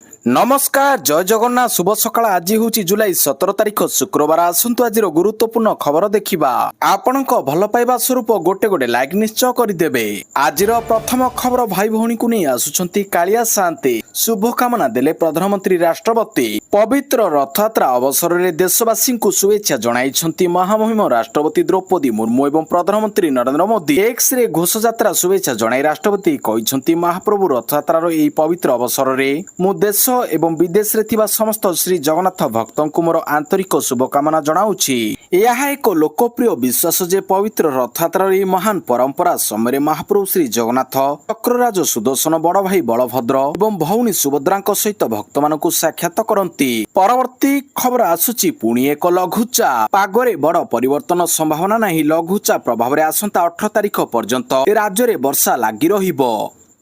नमस्कार जय जगन्नाथ शुभ सकाळ आज हूँ जुलाई 17 तारिख शुक्रवार आसतु आज गुरुत्वपूर्ण खबर देखा आपण भल पाइबा स्वरूप गोटे गोटे लाइक निश्चय करदे आज प्रथम खबर भाई भौणी को नहीं आसुंच कालिया शांति शुभकामना देले प्रधानमंत्री राष्ट्रपति पवित्र रथयात्रा अवसर में देशवासी को शुभेच्छा जणाई महामहिम राष्ट्रपति द्रौपदी मुर्मू एवं प्रधानमंत्री नरेंद्र मोदी एक्स रे घोषयात्रा शुभेच्छा जणाई राष्ट्रपति कहते महाप्रभु रथयात्रार यह पवित्र अवसर में मु देश एवं विदेश रे थिबा समस्त श्री जगन्नाथ भक्तों को मोर आंतरिक शुभकामना जनाऊछि। यह एक लोकप्रिय विश्वास जे पवित्र रथयात्रार यह महान परंपरा समय महाप्रभु श्री जगन्नाथ चक्रराज सुदर्शन बड़ भाई बलभद्र एवं भौणी सुभद्रा सहित भक्त मानक साक्षात करती। परवर्ती खबर आसुची पुणी एक लघुचा पागरे बड़ परिवर्तन संभावना नहीं लघुचा प्रभाव में आसंता 18 तारिख पर्यंत राज्य में वर्षा लगी रहिबो।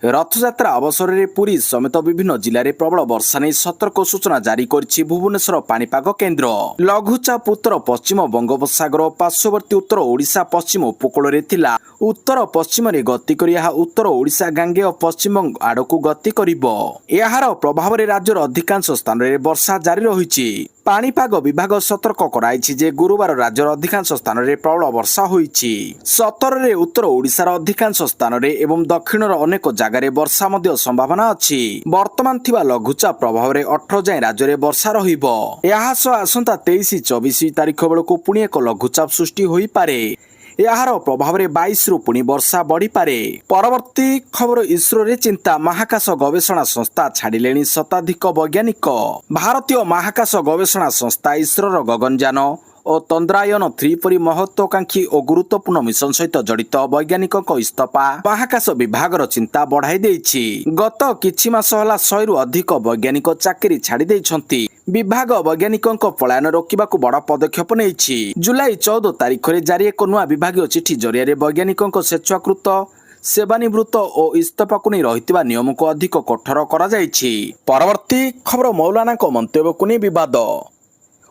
रथयात्रा अवसर में पुरी समेत विभिन्न जिले में प्रबल वर्षा नहीं सतर्क सूचना जारी करिछि भुवनेश्वर पाणीपाग केन्द्र। लघुचाप उत्तर पश्चिम बंगोपसागर पार्श्ववर्ती उत्तर ओडिशा पश्चिम उपकूल में थिला उत्तर पश्चिम रे गति करी यह उत्तर ओडिशा गांगेय पश्चिम आड़कू गति करिबो। यार प्रभाव में राज्यर अधिकांश स्थान में वर्षा जारी रहिछि। पाणीपाग विभाग सतर्क कराइछि जे गुरुवार राज्यर अधिकांश स्थान में प्रबल वर्षा होइछि। 17 रे उत्तर ओडिशार अधिकांश स्थान में एवं दक्षिणर अनेक जगह वर्षा मध्य संभावना अछि। वर्तमान थिबा लघुचाप प्रभाव में 18 जाए राज्य में वर्षा रहिबो। यह सह आसंता 23-24 तारिख बेलू पुणी एक लघुचाप सृष्टि होई पारे। यार प्रभाव में 22 रु पुणी वर्षा बढ़ी पारे। परवर्ती खबर इसरो रे चिंता महाकाश गवेषणा संस्था छाड़िले शताधिक वैज्ञानिक। भारतीय महाकाश गवेषणा संस्था इसरो गगनयान और चंद्रायन 3 परी महत्वाकांक्षी और गुरुत्वपूर्ण मिशन सहित जड़ित वैज्ञानिकों इस्तफा महाकाश विभाग चिंता बढ़ाई देछि। गत किछि मास होला 100 रु अधिक वैज्ञानिक चाकरी छाड़ी देइछंती। विभाग वैज्ञानिकों पलायन रोकवा बड़ पदक्षेप नहीं। जुलाई 14 तारिख में जारी एक नुआ विभाग चिठी जरिया वैज्ञानिकों स्वेच्छाकृत सेवानिवृत्त और इस्तफा को नहीं रही नियम को अधिक कठोर करा जायछि। परवर्ती खबर मौलाना को मंतव्य को नहीं विवाद।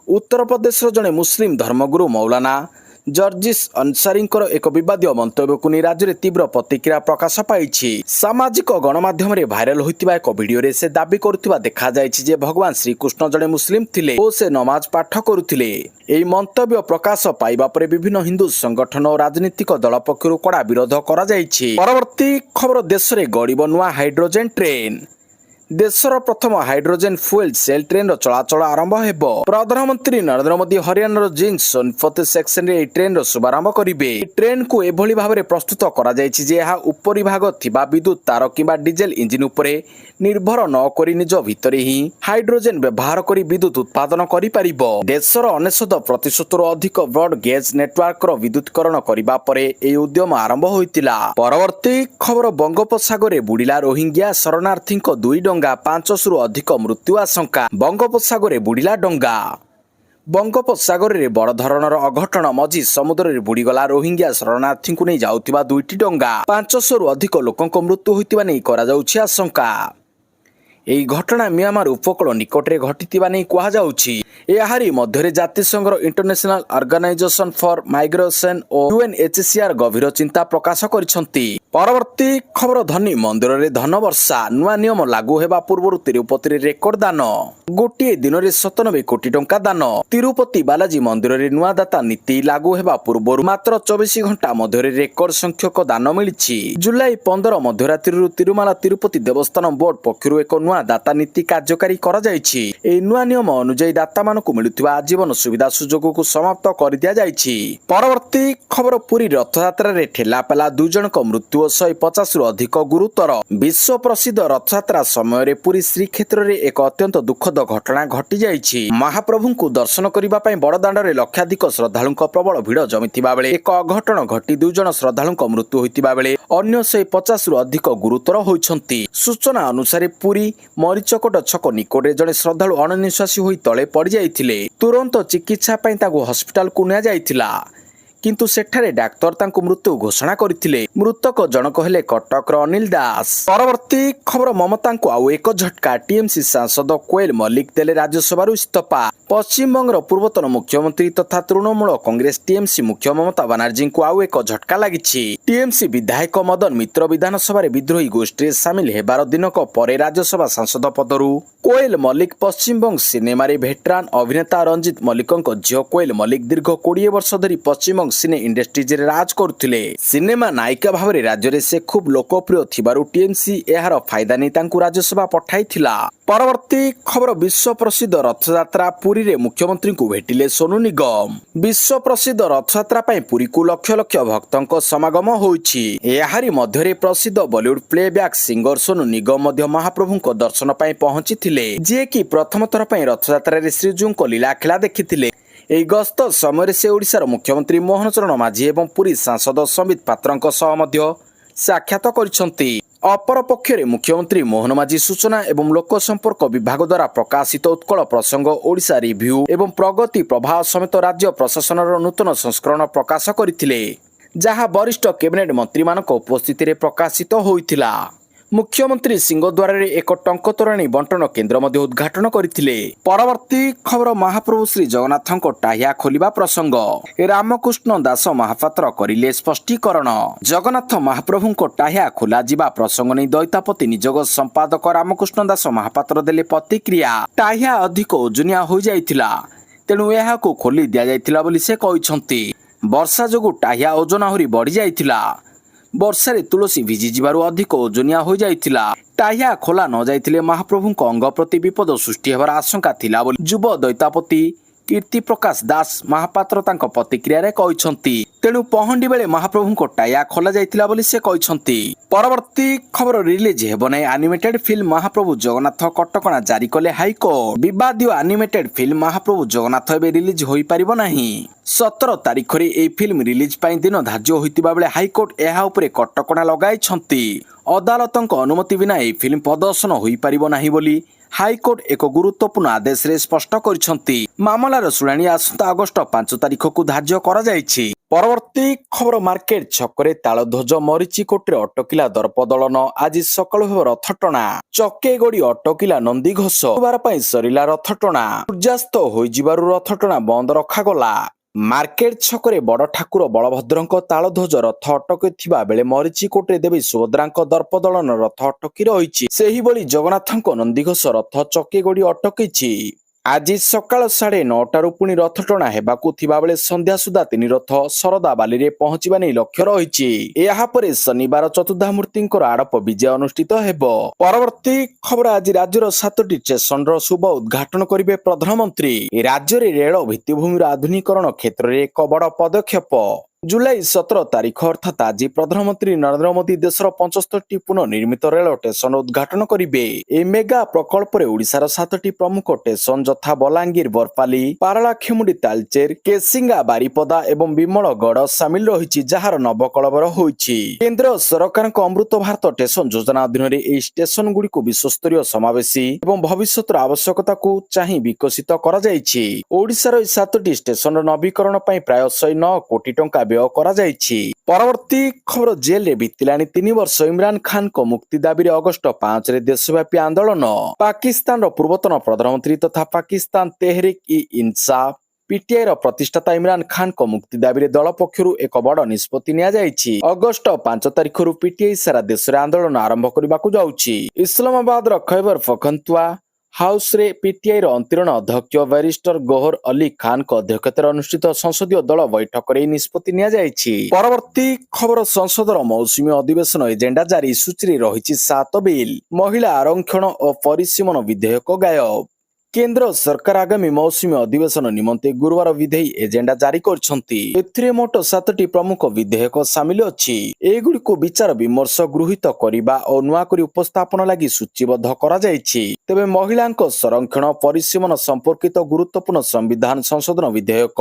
उत्तर प्रदेश जड़े मुस्लिम धर्मगुरु मौलाना जर्जिस अंसारी एक विवादीय मंतव्य को नहीं राज्य में तीव्र प्रतिक्रिया प्रकाश पाई। सामाजिक गणमाध्यम भाइराल होता एक भिडियो से दाबी करुवा देखा जाए भगवान श्रीकृष्ण जड़े मुस्लिम थिले और से नमाज पाठ करुथिले। एही मंतव्य प्रकाश पाइबा परे विभिन्न हिंदू संगठन और राजनीतिक दल पक्षरु कड़ा विरोध करा जायछि। परवर्ती खबर देश में गड़िब नुआ हाइड्रोजेन ट्रेन। देशर प्रथम हाइड्रोजेन फ्यूएल सेल ट्रेन चलाचल आरंभ हेबो। प्रधानमंत्री नरेंद्र मोदी हरियाणार जिंद सोनपत सेक्शन रे ट्रेन शुभारंभ करिवे। ट्रेन को एभली भाव में प्रस्तुत करा जायछि जे यह उपरि भाग थिबा विद्युत तार किंबा डीजेल इंजिन उपरे निर्भर न करी निज भितरे ही हाइड्रोजेन व्यवहार करी विद्युत उत्पादन करि परिबो। देशर 99% अधिक ब्रॉड गेज नेटवर्क रो विद्युतीकरण करिबा परे एही उद्यम आरंभ होइतिला। परवर्ती खबर बंगोपसागर रे बुडिला रोहिंग्या शरणार्थी 2 डंगा 500 रु अधिक मृत्यु आशंका। बंगोपसागर रे बुडिला डंगा। बंगोपसागर रे बड़ धरणर अघटन मझी समुद्र रे बुड़ीगला रोहिंग्या शरणार्थी को नहीं जाउतिबा 2टी डंगा 500 रु अधिक लोकंक मृत्यु होइतिबा नहीं करा जाउछि आशंका। एही घटना म्यांमार उपकूल निकट में घटिथिबा नहीं कहा जाउछि। एहारी मध्यरे जातिसंघर इंटरनेशनल ऑर्गेनाइजेशन फॉर माइग्रेशन और यूएनएचसीआर गभीर चिंता प्रकाश करिसंती। परवर्ती खबर धनी मंदिर रे धन वर्षा नुआ नियम लागू हेबा पूर्व तिरुपति रे रेकर्ड दान। गोटे दिन में 97 कोटी टंका दान। तिरुपति बालाजी मंदिर रे नुआ दाता नीति लागू हेबा पूर्व मात्र 24 घंटा मध्य रेकर्ड संख्यक दान मिलिछि। जुलाई 15 मध्यरात्रि तिरुमाला तिरुपति देवस्थान बोर्ड पक्षरु एक नुआ दाता नीति कार्यकारी करा जायछि। एही नुआ नियम अनुसार दाता मानकु मिलुथिबा आजीवन सुविधा सुजोग को समाप्त कर दिया जायछि। परवर्ती खबर पुरी रथयात्रा रे ठेलापेला 2 जनक मृत्यु 150 रु अधिक गुरुतर। विश्व प्रसिद्ध रथयात्रा समय रे पुरी श्रीक्षेत्र रे एक अत्यंत दुखद घटना घटी जायछि। महाप्रभु को दर्शन करिबा पई बड़दाण्ड रे लक्षाधिक श्रद्धालुंक प्रबल भिड़ जमिथिबा बेले एक अघटन घटी 2 जन श्रद्धालुंक मृत्यु होइतिबा बेले अन्य 150 रु अधिक गुरुतर होइछंती। सूचना अनुसार पुरी मरीचकोट छक निकट जड़े श्रद्धालु अणनिश्वासी होई तले पड़ जाइथिले। तुरंत चिकित्सा पई ताकू हॉस्पिटल को निया जाइथिला କିନ୍ତୁ ସେଠାରେ ଡାକ୍ତର ତାଙ୍କୁ ମୃତ୍ୟୁ ଘୋଷଣା କରିଥିଲେ। ମୃତକ ଜଣକ ହେଲେ କଟକର ଅନିଲ ଦାସ। ପରବର୍ତ୍ତୀ ଖବର ମମତାଙ୍କୁ ଆଉ ଏକ ଝଟକା। ଟିଏମସି ସାଂସଦ କୋଏଲ ମଲ୍ଲିକ ଦେଲେ ରାଜ୍ୟସଭାରୁ ଇସ୍ତଫା। ପଶ୍ଚିମବଙ୍ଗର ପୂର୍ବତନ ମୁଖ୍ୟମନ୍ତ୍ରୀ ତଥା ତୃଣମୂଳ କଂଗ୍ରେସ ଟିଏମସି ମୁଖ୍ୟ ମମତା ବାନାର୍ଜୀଙ୍କୁ ଆଉ ଏକ ଝଟକା ଲାଗିଛି। ଟିଏମସି ବିଧାୟକ ମଦନ ମିତ୍ର ବିଧାନସଭାରେ ବିଦ୍ରୋହୀ ଗୋଷ୍ଠୀରେ ସାମିଲ ହେବାର ଦିନକ ପରେ ରାଜ୍ୟସଭା ସାଂସଦ ପଦରୁ କୋଏଲ ମଲ୍ଲିକ ପଶ୍ଚିମବଙ୍ଗ ସିନେମାରେ ଭେଟରାନ ଅଭିନେତା ରଞ୍ଜିତ ମଲ୍ଲିକଙ୍କ ଝିଅ କୋଏଲ ମଲ୍ଲିକ ଦୀର୍ଘ 20 ବର୍ଷ ଧରି ପଶ୍ଚିମବଙ୍ଗ ସିନେ ଇଣ୍ଡଷ୍ଟ୍ରିଜରେ ରାଜ କରୁଥିଲେ। ସିନେମା ନାୟିକା ଭାବରେ ରାଜ୍ୟରେ ସେ ଖୁବ୍ ଲୋକପ୍ରିୟ ଥିବାରୁ ଟିଏମସି ଏହାର ଫାଇଦା ନେଇ ତାଙ୍କୁ ରାଜ୍ୟସଭା ପଠାଇଥିଲା। ପରବର୍ତ୍ତୀ ଖବର ବିଶ୍ୱ ପ୍ରସିଦ୍ଧ ରଥଯାତ୍ରା। ପୁରୀରେ ମୁଖ୍ୟମନ୍ତ୍ରୀଙ୍କୁ ଭେଟିଲେ ସୋନୁ ନିଗମ। ବିଶ୍ୱ ପ୍ରସିଦ୍ଧ ରଥଯାତ୍ରା ପାଇଁ ପୁରୀକୁ ଲକ୍ଷ ଲକ୍ଷ ଭକ୍ତଙ୍କ ସମାଗମ ହୋଇଛି। ଏହାରି ମଧ୍ୟରେ ପ୍ରସିଦ୍ଧ ବଲିଉଡ୍ ପ୍ଲେବ୍ୟାକ୍ ସିଙ୍ଗର ସୋନୁ ନିଗମ ମଧ୍ୟ ମହାପ୍ରଭୁଙ୍କ ଦର୍ଶନ ପାଇଁ ପହଞ୍ଚିଥିଲେ, ଯିଏକି ପ୍ରଥମ ଥର ପାଇଁ ରଥଯାତ୍ରାରେ ଶ୍ରୀଜୀଉଙ୍କ ଲୀଳାଖେଳା ଦେଖିଥିଲେ। ଏହି ଗସ୍ତ ସମୟରେ ସେ ଓଡ଼ିଶାର ମୁଖ୍ୟମନ୍ତ୍ରୀ ମୋହନ ଚରଣ ମାଝୀ ଏବଂ ପୁରୀ ସାଂସଦ ସମ୍ବିତ ପାତ୍ରଙ୍କ ସହ ମଧ୍ୟ ସାକ୍ଷାତ କରିଛନ୍ତି। ଅପରପକ୍ଷରେ ମୁଖ୍ୟମନ୍ତ୍ରୀ ମୋହନ ମାଝୀ ସୂଚନା ଏବଂ ଲୋକ ସମ୍ପର୍କ ବିଭାଗ ଦ୍ୱାରା ପ୍ରକାଶିତ ଉତ୍କଳ ପ୍ରସଙ୍ଗ, ଓଡ଼ିଶା ରିଭ୍ୟୁ ଏବଂ ପ୍ରଗତି ପ୍ରବାହ ସମେତ ରାଜ୍ୟ ପ୍ରଶାସନର ନୂତନ ସଂସ୍କରଣ ପ୍ରକାଶ କରିଥିଲେ, ଯାହା ବରିଷ୍ଠ କ୍ୟାବିନେଟ୍ ମନ୍ତ୍ରୀମାନଙ୍କ ଉପସ୍ଥିତିରେ ପ୍ରକାଶିତ ହୋଇଥିଲା। ମୁଖ୍ୟମନ୍ତ୍ରୀ ସିଂହଦ୍ୱାରରେ ଏକ ଟଙ୍କ ତୋରାଣୀ ବଣ୍ଟନ କେନ୍ଦ୍ର ମଧ୍ୟ ଉଦ୍ଘାଟନ କରିଥିଲେ। ପରବର୍ତ୍ତୀ ଖବର ମହାପ୍ରଭୁ ଶ୍ରୀ ଜଗନ୍ନାଥଙ୍କ ଟାହିଆ ଖୋଲିବା ପ୍ରସଙ୍ଗ। ରାମକୃଷ୍ଣ ଦାସ ମହାପାତ୍ର କରିଲେ ସ୍ପଷ୍ଟୀକରଣ। ଜଗନ୍ନାଥ ମହାପ୍ରଭୁଙ୍କ ଟାହିଆ ଖୋଲାଯିବା ପ୍ରସଙ୍ଗ ନେଇ ଦଇତାପତି ନିଯୋଗ ସମ୍ପାଦକ ରାମକୃଷ୍ଣ ଦାସ ମହାପାତ୍ର ଦେଲେ ପ୍ରତିକ୍ରିୟା। ଟାହିଆ ଅଧିକ ଓଜନିଆ ହୋଇଯାଇଥିଲା, ତେଣୁ ଏହାକୁ ଖୋଲି ଦିଆଯାଇଥିଲା ବୋଲି ସେ କହିଛନ୍ତି। ବର୍ଷା ଯୋଗୁଁ ଟାହିଆ ଓଜନ ଆହୁରି ବଢ଼ିଯାଇଥିଲା। ବର୍ଷାରେ ତୁଳସୀ ଭିଜିଯିବାରୁ ଅଧିକ ଓଜନିଆ ହୋଇଯାଇଥିଲା। ଟାହିଆ ଖୋଲା ନ ଯାଇଥିଲେ ମହାପ୍ରଭୁଙ୍କ ଅଙ୍ଗ ପ୍ରତି ବିପଦ ସୃଷ୍ଟି ହେବାର ଆଶଙ୍କା ଥିଲା ବୋଲି ଯୁବ ଦଇତାପତି କୀର୍ତ୍ତି ପ୍ରକାଶ ଦାସ ମହାପାତ୍ର ତାଙ୍କ ପ୍ରତିକ୍ରିୟାରେ କହିଛନ୍ତି। ତେଣୁ ପହଣ୍ଡି ବେଳେ ମହାପ୍ରଭୁଙ୍କ ଟାହିଆ ଖୋଲା ଯାଇଥିଲା ବୋଲି ସେ କହିଛନ୍ତି। ପରବର୍ତ୍ତୀ ଖବର ରିଲିଜ ହେବ ନାହିଁ ଆନିମେଟେଡ୍ ଫିଲ୍ମ ମହାପ୍ରଭୁ ଜଗନ୍ନାଥ, କଟକଣା ଜାରି କଲେ ହାଇକୋର୍ଟ। ବିବାଦୀୟ ଆନିମେଟେଡ୍ ଫିଲ୍ମ ମହାପ୍ରଭୁ ଜଗନ୍ନାଥ ଏବେ ରିଲିଜ ହୋଇପାରିବ ନାହିଁ। 17 ତାରିଖରେ ଏହି ଫିଲ୍ମ ରିଲିଜ ପାଇଁ ଦିନ ଧାର୍ଯ୍ୟ ହୋଇଥିବା ବେଳେ ହାଇକୋର୍ଟ ଏହା ଉପରେ କଟକଣା ଲଗାଇଛନ୍ତି। ଅଦାଲତଙ୍କ ଅନୁମତି ବିନା ଏହି ଫିଲ୍ମ ପ୍ରଦର୍ଶନ ହୋଇପାରିବ ନାହିଁ ବୋଲି ହାଇକୋର୍ଟ ଏକ ଗୁରୁତ୍ୱପୂର୍ଣ୍ଣ ଆଦେଶରେ ସ୍ପଷ୍ଟ କରିଛନ୍ତି। ମାମଲାର ଶୁଣାଣି ଆସନ୍ତା ଅଗଷ୍ଟ 5 ତାରିଖକୁ ଧାର୍ଯ୍ୟ କରାଯାଇଛି। ପରବର୍ତ୍ତୀ ଖବର ମାର୍କେଟ ଛକରେ ତାଳଧ୍ୱଜ ମରିଚିକୋଟରେ ଅଟକିଲା ଦର୍ପଦଳନ। ଆଜି ସକାଳୁ ହେବ ରଥଟଣା। ଚକେଗଡ଼ି ଅଟକିଲା ନନ୍ଦିଘୋଷ। ଗୁରୁବାର ପାଇଁ ସରିଲା ରଥଟଣା। ସୂର୍ଯ୍ୟାସ୍ତ ହୋଇଯିବାରୁ ରଥଟଣା ବନ୍ଦ ରଖାଗଲା। ମାର୍କେଟ ଛକରେ ବଡ଼ ଠାକୁର ବଳଭଦ୍ରଙ୍କ ତାଳଧ୍ୱଜ ରଥ ଅଟକିଥିବା ବେଳେ ମରିଚିକୋଟରେ ଦେବୀ ସୁଭଦ୍ରାଙ୍କ ଦର୍ପଦଳନ ରଥ ଅଟକି ରହିଛି। ସେହିଭଳି ଜଗନ୍ନାଥଙ୍କ ନନ୍ଦିଘୋଷ ରଥ ଚକେଗଡ଼ି ଅଟକିଛି। ଆଜି ସକାଳ 9:30ରୁ ପୁଣି ରଥଟଣା ହେବାକୁ ଥିବାବେଳେ ସନ୍ଧ୍ୟା ସୁଦ୍ଧା 3 ରଥ ଶରଧାବାଲିରେ ପହଞ୍ଚିବା ନେଇ ଲକ୍ଷ୍ୟ ରହିଛି। ଏହାପରେ ଶନିବାର ଚତୁର୍ଦ୍ଧାମୂର୍ତ୍ତିଙ୍କର ଆଡ଼ପ ବିଜେ ଅନୁଷ୍ଠିତ ହେବ। ପରବର୍ତ୍ତୀ ଖବର ଆଜି ରାଜ୍ୟର 7ଟି ଷ୍ଟେସନର ଶୁଭ ଉଦ୍ଘାଟନ କରିବେ ପ୍ରଧାନମନ୍ତ୍ରୀ। ରାଜ୍ୟରେ ରେଳ ଭିତ୍ତିଭୂମିର ଆଧୁନିକରଣ କ୍ଷେତ୍ରରେ ଏକ ବଡ଼ ପଦକ୍ଷେପ। ଜୁଲାଇ 17 ତାରିଖ ଅର୍ଥାତ୍ ଆଜି ପ୍ରଧାନମନ୍ତ୍ରୀ ନରେନ୍ଦ୍ର ମୋଦି ଦେଶର 75ଟି ପୁନଃନିର୍ମିତ ରେଳ ଷ୍ଟେସନ ଉଦ୍ଘାଟନ କରିବେ। ଏହି ମେଗା ପ୍ରକଳ୍ପରେ ଓଡ଼ିଶାର 7ଟି ପ୍ରମୁଖ ଷ୍ଟେସନ ଯଥା ବଲାଙ୍ଗୀର, ବରପାଲି, ପାରଳାଖେମୁଣ୍ଡି, ତାଳଚେର, କେସିଙ୍ଗା, ବାରିପଦା ଏବଂ ବିମଳଗଡ଼ ସାମିଲ ରହିଛି, ଯାହାର ନବକଳେବର ହୋଇଛି। କେନ୍ଦ୍ର ସରକାରଙ୍କ ଅମୃତ ଭାରତ ଷ୍ଟେସନ ଯୋଜନା ଅଧୀନରେ ଏହି ଷ୍ଟେସନ ଗୁଡ଼ିକୁ ବିଶ୍ୱସ୍ତରୀୟ ସମାବେଶୀ ଏବଂ ଭବିଷ୍ୟତର ଆବଶ୍ୟକତାକୁ ଚାହିଁ ବିକଶିତ କରାଯାଇଛି। ଓଡ଼ିଶାର ଏହି 7ଟି ଷ୍ଟେସନର ନବୀକରଣ ପାଇଁ ପ୍ରାୟ 109 କୋଟି ଟଙ୍କା ବ୍ୟୟ କରାଯାଇଛି। ପରବର୍ତ୍ତୀ ଖବର ଜେଲରେ ବିତିଲାଣି 3 ବର୍ଷ। ଇମ୍ରାନ ଖାନଙ୍କ ମୁକ୍ତି ଦାବିରେ ଅଗଷ୍ଟ 5ରେ ଦେଶବ୍ୟାପୀ ଆନ୍ଦୋଳନ। ପାକିସ୍ତାନର ପୂର୍ବତନ ପ୍ରଧାନମନ୍ତ୍ରୀ ତଥା ପାକିସ୍ତାନ ତେହରିକ ଇ ଇନସାଫ ପିଟିଆଇର ପ୍ରତିଷ୍ଠାତା ଇମ୍ରାନ ଖାନଙ୍କ ମୁକ୍ତି ଦାବିରେ ଦଳ ପକ୍ଷରୁ ଏକ ବଡ଼ ନିଷ୍ପତ୍ତି ନିଆଯାଇଛି। ଅଗଷ୍ଟ 5 ତାରିଖରୁ ପିଟିଆଇ ସାରା ଦେଶରେ ଆନ୍ଦୋଳନ ଆରମ୍ଭ କରିବାକୁ ଯାଉଛି। ଇସଲାମାବାଦର ଖୈବର ପଖତୁନ୍ଖୱା ହାଉସରେ ପିଟିଆଇର ଅନ୍ତରୀଣ ଅଧ୍ୟକ୍ଷ ବ୍ୟାରିଷ୍ଟର ଗୌହର ଅଲି ଖାନଙ୍କ ଅଧ୍ୟକ୍ଷତାରେ ଅନୁଷ୍ଠିତ ସଂସଦୀୟ ଦଳ ବୈଠକରେ ଏହି ନିଷ୍ପତ୍ତି ନିଆଯାଇଛି। ପରବର୍ତ୍ତୀ ଖବର ସଂସଦର ମୌସୁମୀ ଅଧିବେଶନ ଏଜେଣ୍ଡା ଜାରି। ସୂଚୀରେ ରହିଛି 7 ବିଲ୍। ମହିଳା ଆରକ୍ଷଣ ଓ ପରିସୀମନ ବିଧେୟକ ଗାୟବ। କେନ୍ଦ୍ର ସରକାର ଆଗାମୀ ମୌସୁମୀ ଅଧିବେଶନ ନିମନ୍ତେ ଗୁରୁବାର ବିଧେୟୀ ଏଜେଣ୍ଡା ଜାରି କରିଛନ୍ତି। ଏଥିରେ ମୋଟ 7ଟି ପ୍ରମୁଖ ବିଧେୟକ ସାମିଲ ଅଛି। ଏଗୁଡ଼ିକୁ ବିଚାର ବିମର୍ଶ, ଗୃହୀତ କରିବା ଓ ନୂଆକରି ଉପସ୍ଥାପନ ଲାଗି ସୂଚୀବଦ୍ଧ କରାଯାଇଛି। ତେବେ ମହିଳାଙ୍କ ସଂରକ୍ଷଣ ପରିସୀମନ ସମ୍ପର୍କିତ ଗୁରୁତ୍ୱପୂର୍ଣ୍ଣ ସମ୍ବିଧାନ ସଂଶୋଧନ ବିଧେୟକ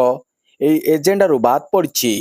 ଏହି ଏଜେଣ୍ଡାରୁ ବାଦ୍ ପଡ଼ିଛି।